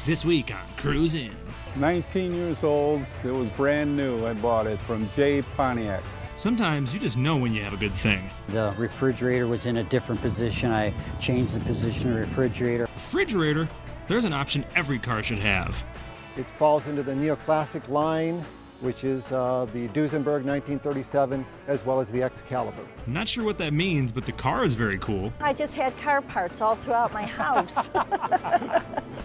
This week on Cruise In. 19 years old, it was brand new. I bought it from Pontiac. Sometimes you just know when you have a good thing. The refrigerator was in a different position. I changed the position of the refrigerator. Refrigerator? There's an option every car should have. It falls into the Neoclassic line, which is the Duesenberg 1937, as well as the Excalibur. I'm not sure what that means, but the car is very cool. I just had car parts all throughout my house.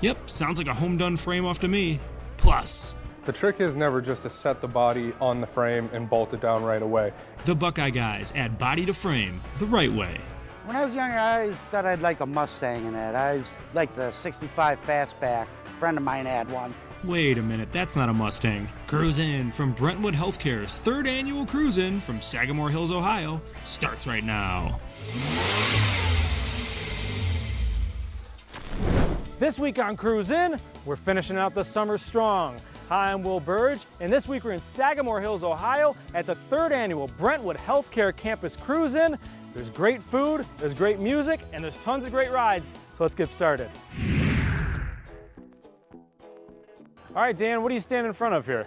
Yep, sounds like a home-done frame off to me. Plus, the trick is never just to set the body on the frame and bolt it down right away. The Buckeye guys add body to frame the right way. When I was younger, I always thought I'd like a Mustang in that. I always liked the 65 Fastback. A friend of mine had one. Wait a minute, that's not a Mustang. Cruise In from Brentwood Healthcare's third annual Cruise In from Sagamore Hills, Ohio starts right now. This week on Cruise In, we're finishing out the summer strong. Hi, I'm Will Burge, and this week we're in Sagamore Hills, Ohio at the third annual Brentwood Healthcare Campus Cruise In. There's great food, there's great music, and there's tons of great rides, so let's get started. All right, Dan, what are you standing in front of here?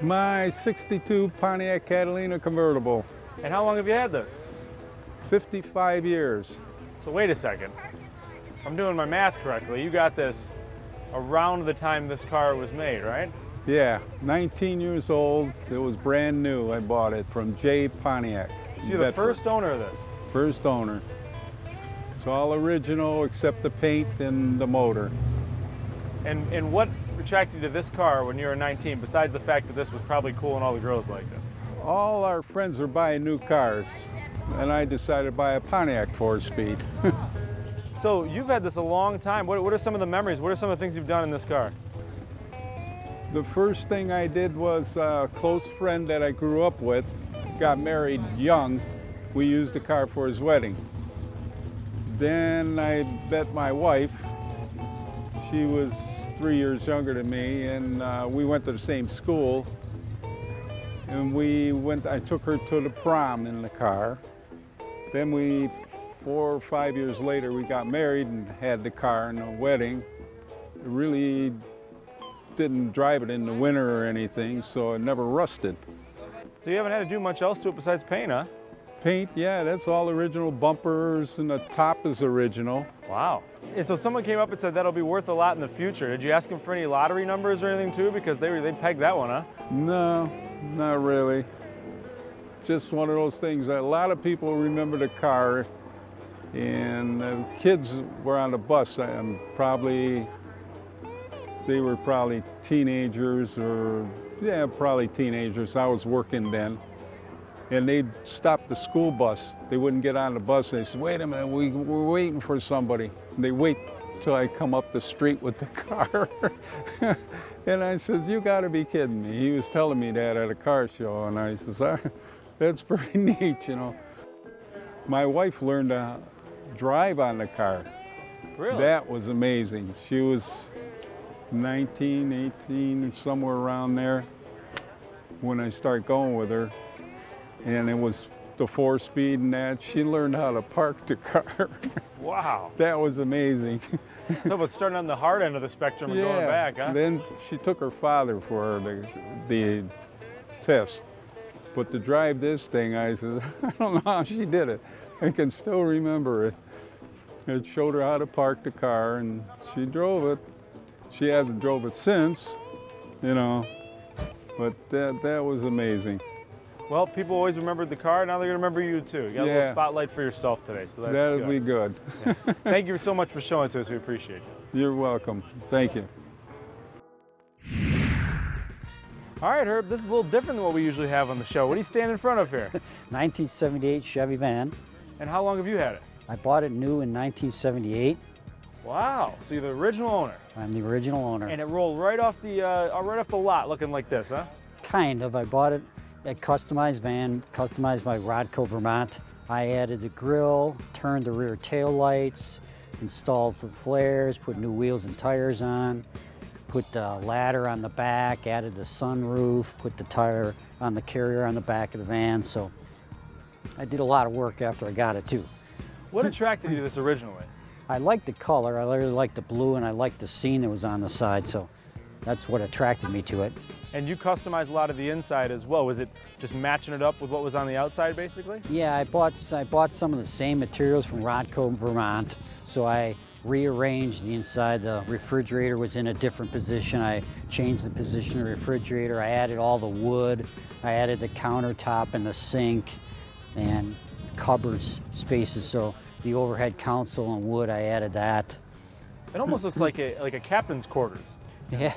My 62 Pontiac Catalina Convertible. And how long have you had this? 55 years. So wait a second. If I'm doing my math correctly, you got this around the time this car was made, right? Yeah, 19 years old. It was brand new. I bought it from Pontiac. So you're the first owner of this? First owner. It's all original except the paint and the motor. And what attracted you to this car when you were 19, besides the fact that this was probably cool and all the girls liked it? All our friends were buying new cars, and I decided to buy a Pontiac 4-speed. So you've had this a long time. What are some of the memories? What are some of the things you've done in this car? The first thing I did was a close friend that I grew up with got married young. We used the car for his wedding. Then I met my wife. She was 3 years younger than me, and we went to the same school. And I took her to the prom in the car. Then 4 or 5 years later, we got married and had the car in the wedding. I really didn't drive it in the winter or anything, so it never rusted. So you haven't had to do much else to it besides paint, huh? Paint, yeah, that's all original. Bumpers and the top is original. Wow. And so someone came up and said that'll be worth a lot in the future. Did you ask them for any lottery numbers or anything too? Because they pegged that one, huh? No, not really. Just one of those things that a lot of people remember the car. And the kids were on the bus, and they were probably teenagers, or yeah, probably teenagers. I was working then. And they'd stop the school bus. They wouldn't get on the bus. They said, wait a minute, we're waiting for somebody. And they wait till I come up the street with the car. And I says, you gotta be kidding me. He was telling me that at a car show, and I says, that's pretty neat, you know. My wife learned to drive on the car. Really? That was amazing. She was 19, 18, somewhere around there when I started going with her. And it was the 4-speed and that. She learned how to park the car. Wow. That was amazing. So about starting on the hard end of the spectrum and going back, huh? Then she took her father for the test. But to drive this thing, I said, I don't know how she did it. I can still remember it. It showed her how to park the car, and she drove it. She hasn't drove it since, you know, but that was amazing. Well, people always remembered the car. Now they're going to remember you, too. You got a little spotlight for yourself today, so that's That'll good. be good. Yeah. Thank you so much for showing it to us. We appreciate you. You're welcome. Thank you. All right, Herb, this is a little different than what we usually have on the show. What do you stand in front of here? 1978 Chevy van. And how long have you had it? I bought it new in 1978. Wow, so you're the original owner. I'm the original owner. And it rolled right off the lot looking like this, huh? Kind of. I bought it a customized van, customized by Rodco, Vermont. I added the grill, turned the rear tail lights, installed the flares, put new wheels and tires on, put the ladder on the back, added the sunroof, put the tire on the carrier on the back of the van. So I did a lot of work after I got it too. What attracted you to this originally? I liked the color, I really liked the blue, and I liked the scene that was on the side, so that's what attracted me to it. And you customized a lot of the inside as well. Was it just matching it up with what was on the outside, basically? Yeah, I bought some of the same materials from Rodco, Vermont, so I rearranged the inside. The refrigerator was in a different position. I changed the position of the refrigerator. I added all the wood. I added the countertop and the sink and the cupboards spaces, so the overhead console and wood, I added that. It almost looks like a captain's quarters.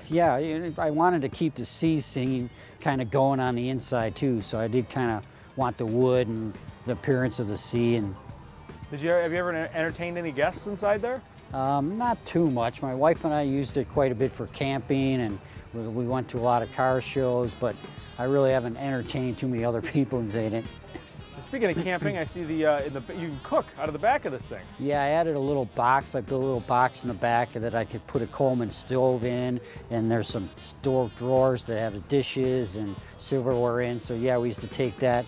Yeah, I wanted to keep the sea scene kind of going on the inside too, so I did kind of want the wood and the appearance of the sea. And have you ever entertained any guests inside there? not too much. My wife and I used it quite a bit for camping, and we went to a lot of car shows, but I really haven't entertained too many other people inside it. Speaking of camping, I see you can cook out of the back of this thing. Yeah, I added a little box. I built a little box in the back that I could put a Coleman stove in, and there's some store drawers that have the dishes and silverware in. So yeah, we used to take that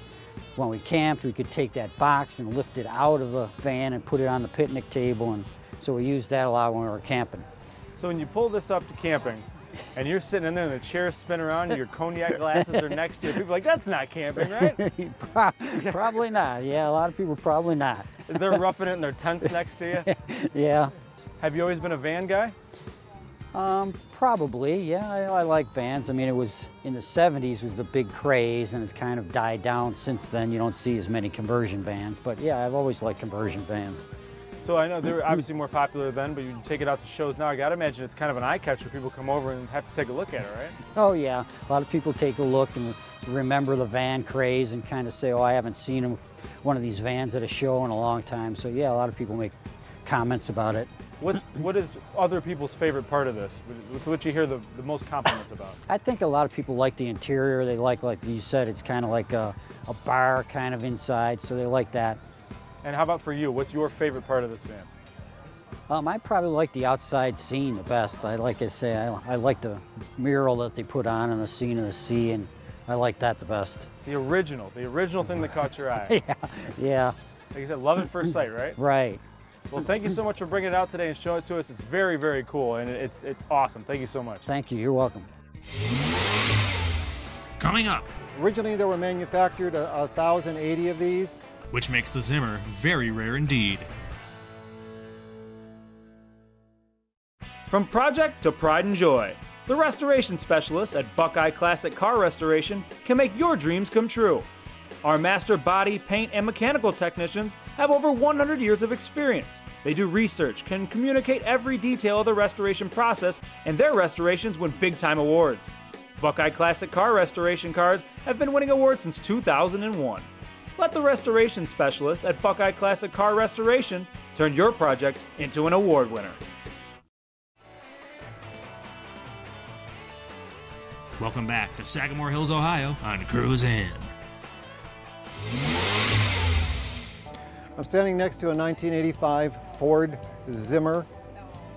when we camped. We could take that box and lift it out of the van and put it on the picnic table, and so we used that a lot when we were camping. So when you pull this up to camping, and you're sitting in there and the chairs spin around and your cognac glasses are next to you, people are like, that's not camping, right? Probably not. Yeah, a lot of people probably not. They're roughing it in their tents next to you? Yeah. Have you always been a van guy? Probably, yeah. I like vans. I mean, it was in the 70s was the big craze, and it's kind of died down since then. You don't see as many conversion vans, but yeah, I've always liked conversion vans. So I know they were obviously more popular then, but you take it out to shows now. I gotta imagine it's kind of an eye catcher. People come over and have to take a look at it, right? Oh yeah, a lot of people take a look and remember the van craze and kind of say, oh, I haven't seen one of these vans at a show in a long time. So yeah, a lot of people make comments about it. What is other people's favorite part of this? What's what you hear the most compliments about? I think a lot of people like the interior. They like you said, it's kind of like a bar kind of inside, so they like that. And how about for you? What's your favorite part of this van? I probably like the outside scene the best. I like to say, I like the mural that they put on and the scene of the sea, and I like that the best. The original thing that caught your eye. Yeah. Like you said, love at first sight, right? Right. Well, thank you so much for bringing it out today and showing it to us. It's very, very cool, and it's awesome. Thank you so much. Thank you. You're welcome. Coming up. Originally, there were manufactured 1,080 of these. Which makes the Zimmer very rare indeed. From project to pride and joy, the restoration specialists at Buckeye Classic Car Restoration can make your dreams come true. Our master body, paint, and mechanical technicians have over 100 years of experience. They do research, can communicate every detail of the restoration process, and their restorations win big-time awards. Buckeye Classic Car Restoration cars have been winning awards since 2001. Let the restoration specialists at Buckeye Classic Car Restoration turn your project into an award winner. Welcome back to Sagamore Hills, Ohio on Cruise In. I'm standing next to a 1985 Ford Zimmer.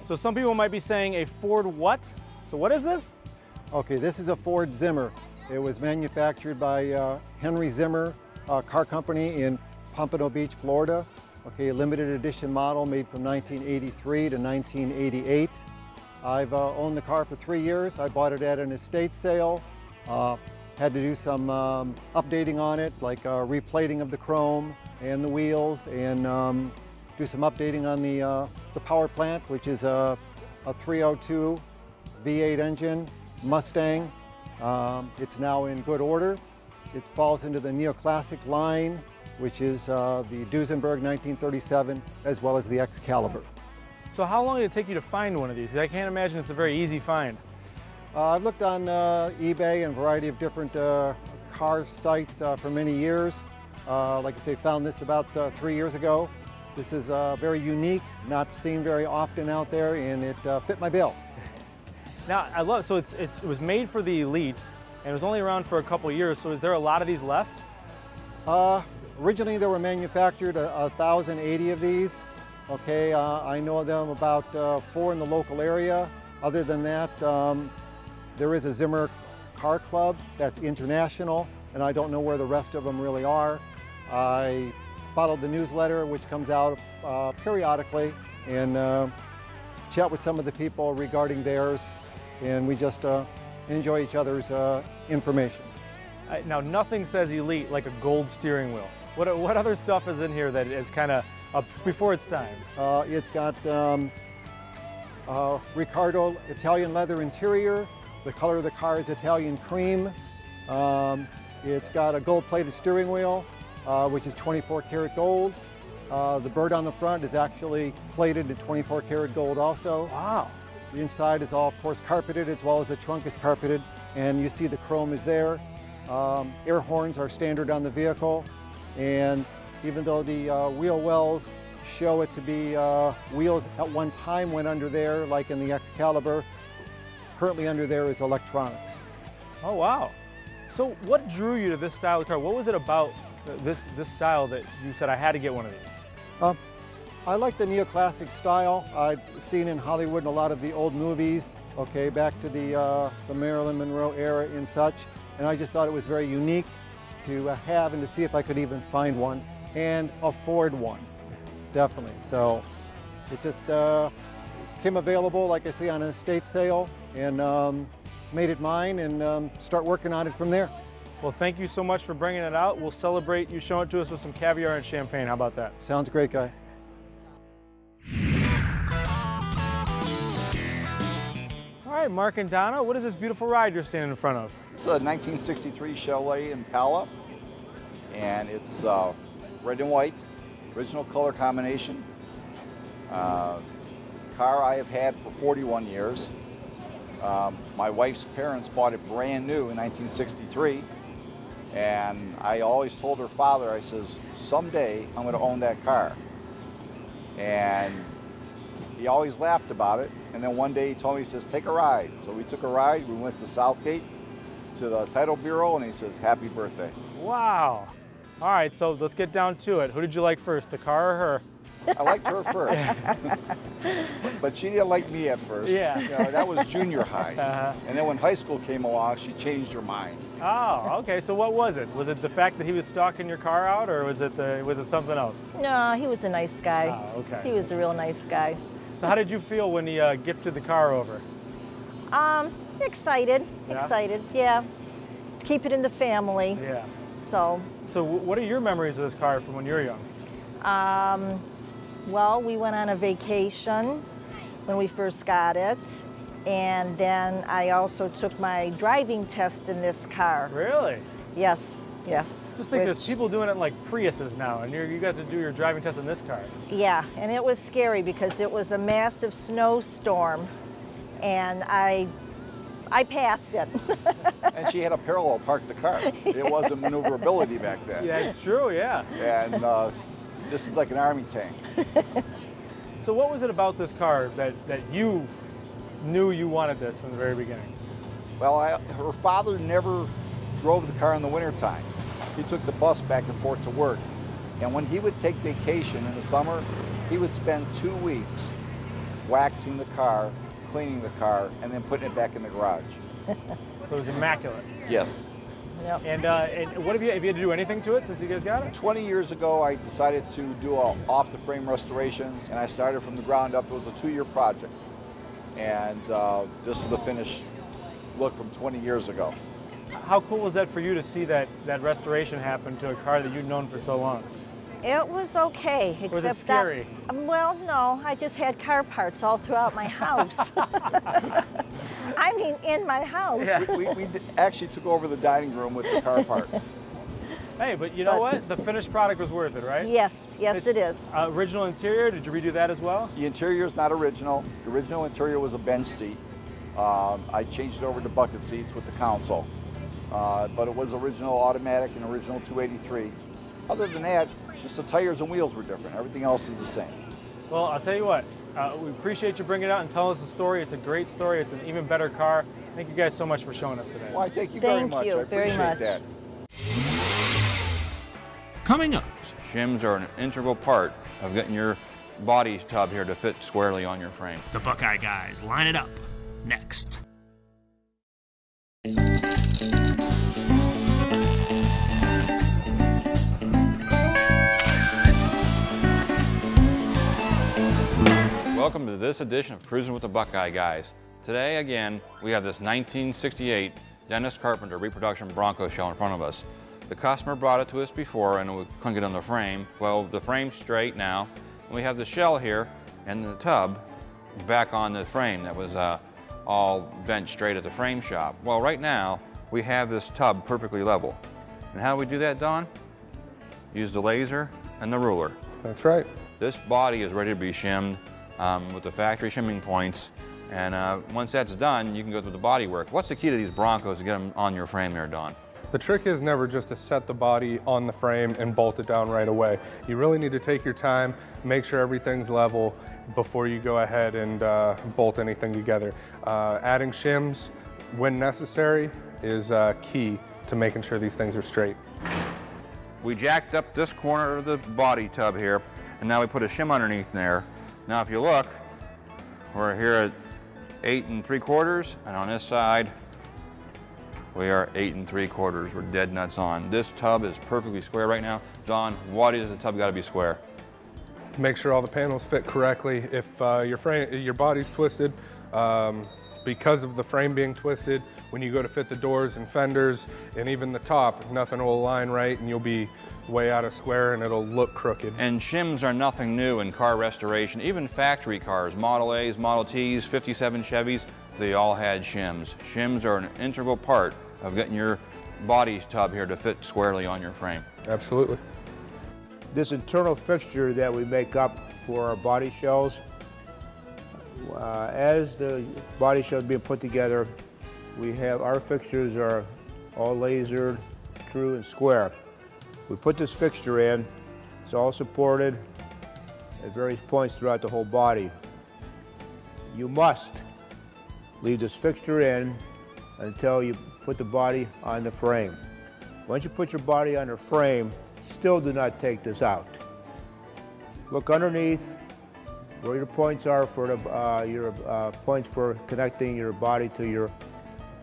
So some people might be saying a Ford what? So what is this? Okay, this is a Ford Zimmer. It was manufactured by Henry Zimmer Car Company in Pompano Beach, Florida. Okay, limited edition model made from 1983 to 1988. I've owned the car for 3 years. I bought it at an estate sale. Had to do some updating on it, like replating of the chrome and the wheels, and do some updating on the power plant, which is a 302 V8 engine Mustang. It's now in good order. It falls into the neoclassic line, which is the Duesenberg 1937, as well as the Excalibur. So how long did it take you to find one of these? I can't imagine it's a very easy find. I've looked on eBay and a variety of different car sites for many years. Like I say, found this about 3 years ago. This is very unique, not seen very often out there, and it fit my bill. Now, I love, so it was made for the elite, and it was only around for a couple years, so is there a lot of these left? Originally, there were manufactured 1,080 of these. Okay, I know of them about 4 in the local area. Other than that, there is a Zimmer car club that's international, and I don't know where the rest of them really are. I followed the newsletter, which comes out periodically, and chat with some of the people regarding theirs, and we just enjoy each other's information. Now, nothing says elite like a gold steering wheel. What other stuff is in here that is kind of up before its time? It's got Ricardo Italian leather interior. The color of the car is Italian cream. It's got a gold-plated steering wheel, which is 24 karat gold. The bird on the front is actually plated to 24 karat gold also. Wow. The inside is all, of course, carpeted, as well as the trunk is carpeted, and you see the chrome is there. Air horns are standard on the vehicle, and even though the wheel wells show it to be wheels at one time went under there, like in the Excalibur, currently under there is electronics. Oh, wow. So what drew you to this style of car? What was it about this style that you said, I had to get one of these? I like the neoclassic style. I've seen in Hollywood in a lot of the old movies, okay, back to the Marilyn Monroe era and such, and I just thought it was very unique to have and to see if I could even find one and afford one, definitely. So it just came available, like I say, on an estate sale, and made it mine, and start working on it from there. Well, thank you so much for bringing it out. We'll celebrate you showing it to us with some caviar and champagne. How about that? Sounds great, Guy. All right, Mark and Donna, what is this beautiful ride you're standing in front of? It's a 1963 Chevrolet Impala, and it's red and white, original color combination. Car I have had for 41 years. My wife's parents bought it brand new in 1963, and I always told her father, I says, someday I'm going to own that car. And he always laughed about it, and then one day he told me, he says, take a ride. So we took a ride, we went to Southgate, to the title bureau, and he says, happy birthday. Wow. All right, so let's get down to it. Who did you like first, the car or her? I liked her first, but she didn't like me at first. Yeah. You know, that was junior high. And then when high school came along, she changed her mind. Oh, okay, so what was it? Was it the fact that he was stalking your car out, or was it something else? No, he was a nice guy. Oh, okay. He was a real nice guy. So how did you feel when he gifted the car over? Excited, Yeah? excited, yeah. Keep it in the family. Yeah. So what are your memories of this car from when you were young? well, we went on a vacation when we first got it, and then I also took my driving test in this car. Really? Yes, yes. Just think there's people doing it in like Priuses now, and you got to do your driving test in this car. Yeah, and it was scary because it was a massive snowstorm, and I passed it. And she had a parallel park the car. It wasn't maneuverability back then. Yeah, it's true, yeah. And this is like an army tank. So what was it about this car that you knew you wanted this from the very beginning? Well, her father never drove the car in the wintertime. He took the bus back and forth to work. And when he would take vacation in the summer, he would spend 2 weeks waxing the car, cleaning the car, and then putting it back in the garage. So it was immaculate. Yes. Yep. And what have you had to do anything to it since you guys got it? 20 years ago, I decided to do off-the-frame restorations, and I started from the ground up. It was a 2-year project. And this is the finished look from 20 years ago. How cool was that for you to see that restoration happen to a car that you'd known for so long? It was okay, except Was it scary? Well, no, I just had car parts all throughout my house. I mean, in my house. Yeah. We actually took over the dining room with the car parts. Hey, but you know what? The finished product was worth it, right? Yes, yes, it is. Original interior, did you redo that as well? The interior is not original. The original interior was a bench seat. I changed it over to bucket seats with the console. But it was original automatic and original 283. Other than that, just the tires and wheels were different. Everything else is the same. Well, I'll tell you what, we appreciate you bringing it out and telling us the story. It's a great story. It's an even better car. Thank you guys so much for showing us today. Well, I thank you very much. I appreciate that. Coming up. Shims are an integral part of getting your body tub here to fit squarely on your frame. The Buckeye guys line it up next. Welcome to this edition of Cruising with the Buckeye Guys. Today, again, we have this 1968 Dennis Carpenter reproduction Bronco shell in front of us. The customer brought it to us before and we couldn't get on the frame. Well, the frame's straight now. And we have the shell here and the tub back on the frame that was all bent straight at the frame shop. Well, right now, we have this tub perfectly level. And how do we do that, Don? Use the laser and the ruler. That's right. This body is ready to be shimmed with the factory shimming points. And once that's done, you can go through the body work. What's the key to these Broncos to get them on your frame there, Don? The trick is never just to set the body on the frame and bolt it down right away. You really need to take your time, make sure everything's level before you go ahead and bolt anything together. Adding shims when necessary is key to making sure these things are straight. We jacked up this corner of the body tub here, and now we put a shim underneath there. Now if you look, we're here at 8 3/4, and on this side, we are 8 3/4. We're dead nuts on. This tub is perfectly square right now. Don, why does the tub got to be square? Make sure all the panels fit correctly. If your body's twisted, because of the frame being twisted, when you go to fit the doors and fenders and even the top, nothing will align right and you'll be way out of square and it'll look crooked. And shims are nothing new in car restoration. Even factory cars, Model A's, Model T's, 57 Chevys, they all had shims. Shims are an integral part of getting your body tub here to fit squarely on your frame. Absolutely. This internal fixture that we make up for our body shells, as the body shell is being put together, our fixtures are all lasered, true and square. We put this fixture in, it's all supported at various points throughout the whole body. You must leave this fixture in until you put the body on the frame. Once you put your body on the frame, still do not take this out. Look underneath where your points are for your points for connecting your body to your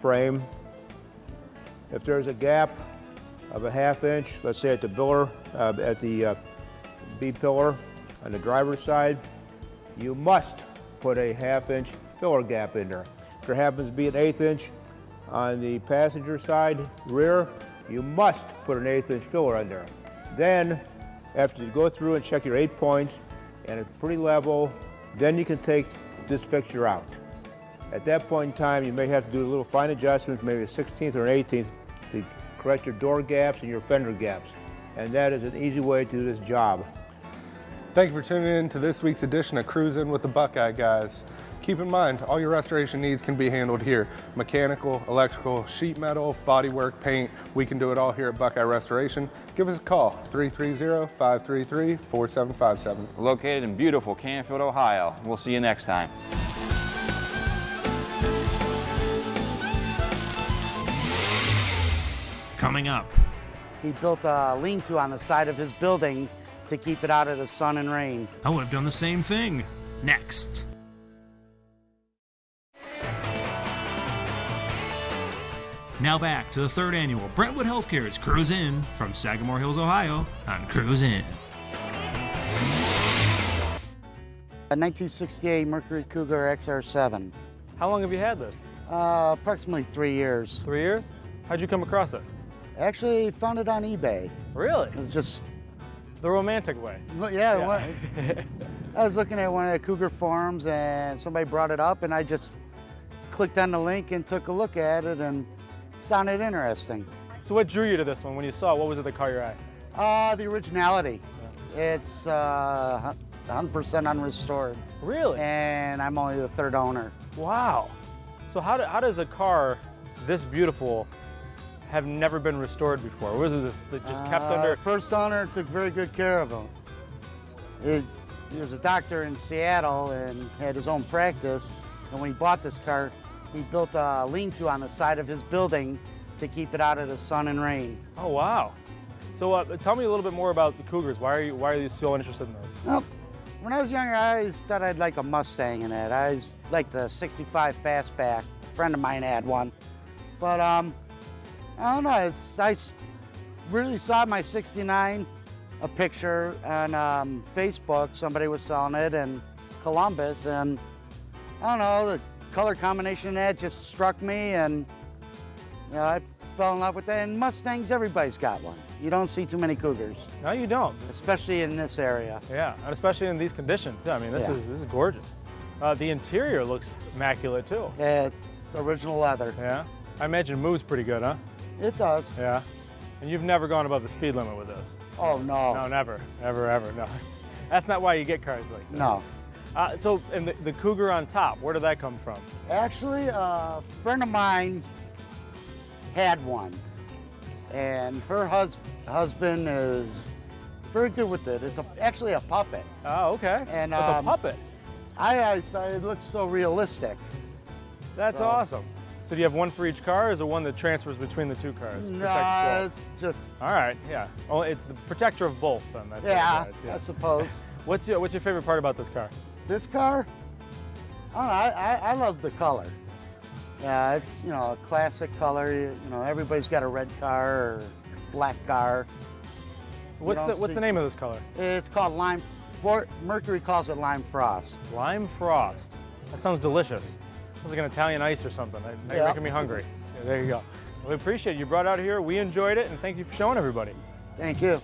frame. If there's a gap of a ½ inch, let's say at the pillar, at the B pillar on the driver's side, you must put a ½ inch filler gap in there. If there happens to be an 1/8 inch on the passenger side rear, you must put an 1/8 inch filler in there. Then, after you go through and check your 8 points and it's pretty level, then you can take this fixture out. At that point in time, you may have to do a little fine adjustments, maybe a 16th or an 18th, to correct your door gaps and your fender gaps. And that is an easy way to do this job. Thank you for tuning in to this week's edition of Cruising with the Buckeye Guys. Keep in mind, all your restoration needs can be handled here. Mechanical, electrical, sheet metal, bodywork, paint, we can do it all here at Buckeye Restoration. Give us a call, 330-533-4757. Located in beautiful Canfield, Ohio. We'll see you next time. Coming up. He built a lean-to on the side of his building to keep it out of the sun and rain. I would have done the same thing. Next. Now back to the 3rd annual Brentwood Healthcare's Cruise In from Sagamore Hills, Ohio on Cruise In. A 1968 Mercury Cougar XR7. How long have you had this? Approximately 3 years. 3 years? How'd you come across it? Actually found it on eBay. Really? It was just... The romantic way. Yeah. I was looking at one of the Cougar forums and somebody brought it up and I just clicked on the link and took a look at it and sounded interesting. So what drew you to this one? When you saw it, what was it that caught your eye? The originality. Yeah. It's 100% unrestored. Really? And I'm only the 3rd owner. Wow. So how does a car this beautiful have never been restored before? Or was it this that just kept under? First owner took very good care of him. He was a doctor in Seattle and had his own practice. And when he bought this car, he built a lean-to on the side of his building to keep it out of the sun and rain. Oh, wow. So tell me a little bit more about the Cougars. Why are you so interested in those? Well, when I was younger, I always thought I'd like a Mustang in that. I always liked the 65 Fastback. A friend of mine had one. But I don't know, I really saw my 69, a picture on Facebook. Somebody was selling it and Columbus, and I don't know, the color combination of that just struck me, and you know, I fell in love with that. And Mustangs, everybody's got one. You don't see too many Cougars. No, you don't. Especially in this area. Yeah, and especially in these conditions. Yeah, I mean, this is gorgeous. The interior looks immaculate too. It's original leather. Yeah, I imagine it moves pretty good, huh? It does. Yeah, and you've never gone above the speed limit with this? Oh, no. No, never, ever, ever, no. That's not why you get cars like this. No. So, and the Cougar on top, where did that come from? Actually, a friend of mine had one, and her husband is very good with it. It's actually a puppet. Oh, okay. And it's a puppet. I always thought it looked so realistic. That's awesome. So do you have one for each car, or is it one that transfers between the two cars? No, it's just... All right, yeah. Well, it's the protector of both, then. That's yeah, what it is, I suppose. What's your favorite part about this car? This car? I don't know, I love the color. Yeah, it's, you know, a classic color. You know, everybody's got a red car or black car. What's the name of this color? It's called Lime. Mercury calls it Lime Frost. Lime Frost. That sounds delicious. Sounds like an Italian ice or something. Now you're making me hungry. Yeah, there you go. Well, we appreciate it. You brought it out here. We enjoyed it, and thank you for showing everybody. Thank you.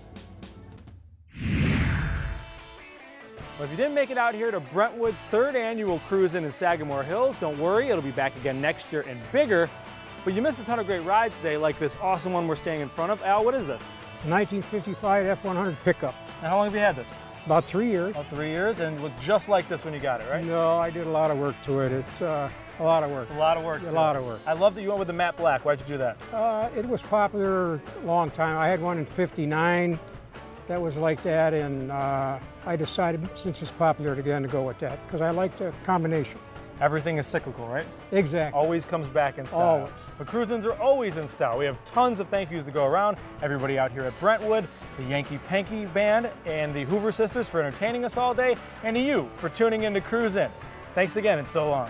Well, if you didn't make it out here to Brentwood's 3rd annual cruise-in Sagamore Hills, don't worry, it'll be back again next year and bigger. But you missed a ton of great rides today, like this awesome one we're staying in front of. Al, what is this? It's a 1955 F100 pickup. And how long have you had this? About 3 years. About 3 years, and it looked just like this when you got it, right? No, I did a lot of work to it. It's a lot of work. A lot of work. A lot of work. I love that you went with the matte black. Why'd you do that? It was popular a long time. I had one in '59 that was like that, and I decided, since it's popular again, to go with that because I like the combination. Everything is cyclical, right? Exactly. Always comes back in style. Always. The cruise-ins are always in style. We have tons of thank yous to go around. Everybody out here at Brentwood, the Yankee Panky Band, and the Hoover Sisters for entertaining us all day, and to you for tuning in to Cruise In. Thanks again, and so long.